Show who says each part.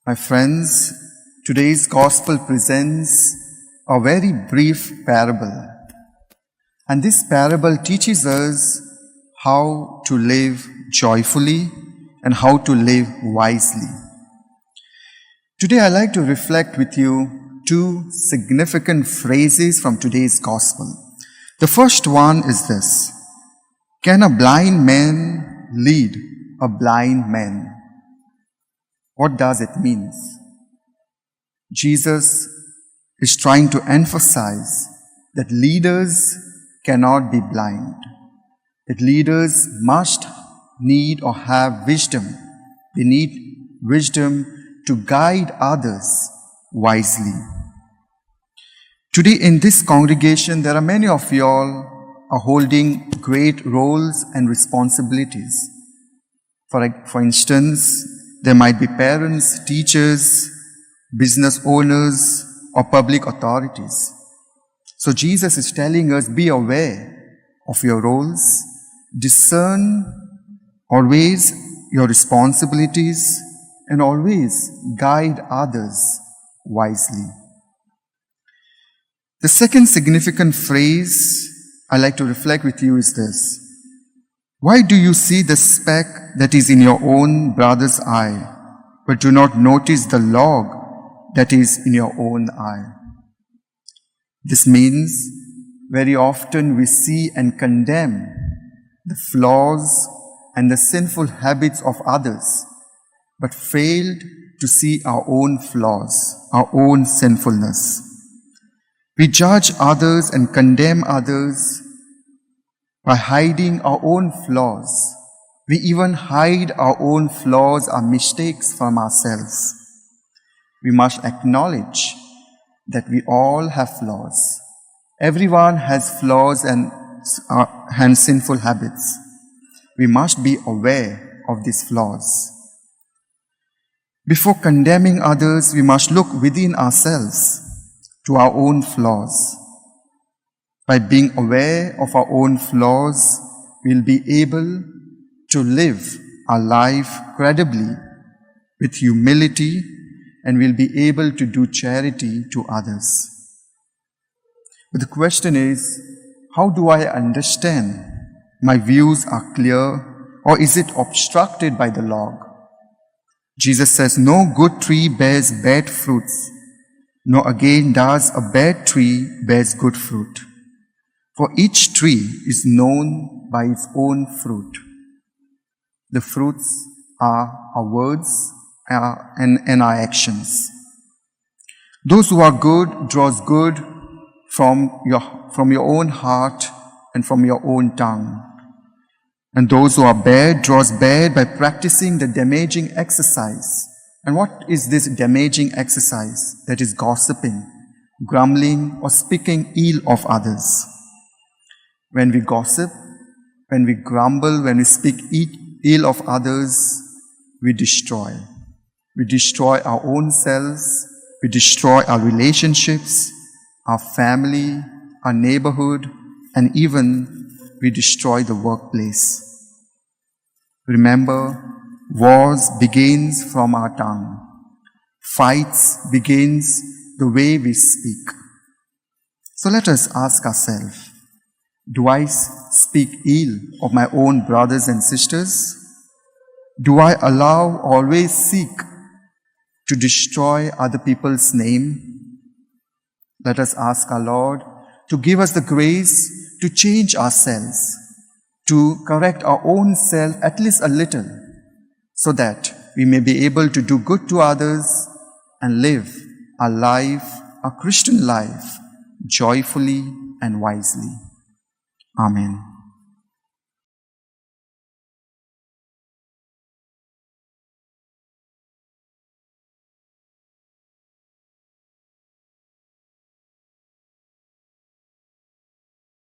Speaker 1: My friends, today's gospel presents a very brief parable. And this parable teaches us how to live joyfully and how to live wisely. Today I'd like to reflect with you two significant phrases from today's gospel. The first one is this: can a blind man lead a blind man? What does it mean? Jesus is trying to emphasize that leaders cannot be blind, that leaders must need or have wisdom. They need wisdom to guide others wisely. Today in this congregation, there are many of you all are holding great roles and responsibilities. For instance, there might be parents, teachers, business owners, or public authorities. So Jesus is telling us, be aware of your roles, discern always your responsibilities, and always guide others wisely. The second significant phrase I like to reflect with you is this: why do you see the speck that is in your own brother's eye, but do not notice the log that is in your own eye? This means very often we see and condemn the flaws and the sinful habits of others, but failed to see our own flaws, our own sinfulness. We judge others and condemn others by hiding our own flaws. We even hide our own flaws, our mistakes from ourselves. We must acknowledge that we all have flaws. Everyone has flaws and sinful habits. We must be aware of these flaws. Before condemning others, we must look within ourselves to our own flaws. By being aware of our own flaws, we'll be able to live our life credibly with humility, and we'll be able to do charity to others. But the question is, how do I understand my views are clear, or is it obstructed by the log? Jesus says, no good tree bears bad fruits, nor again does a bad tree bears good fruit. For each tree is known by its own fruit. The fruits are our words and our actions. Those who are good draws good from your own heart and from your own tongue. And those who are bad draws bad by practicing the damaging exercise. And what is this damaging exercise? That is gossiping, grumbling, or speaking ill of others. When we gossip, when we grumble, when we speak ill of others, we destroy. We destroy our own selves, we destroy our relationships, our family, our neighborhood, and even we destroy the workplace. Remember, wars begins from our tongue. Fights begins the way we speak. So let us ask ourselves, do I speak ill of my own brothers and sisters? Do I always seek to destroy other people's name? Let us ask our Lord to give us the grace to change ourselves, to correct our own self at least a little, so that we may be able to do good to others and live our life, our Christian life, joyfully and wisely. Amen.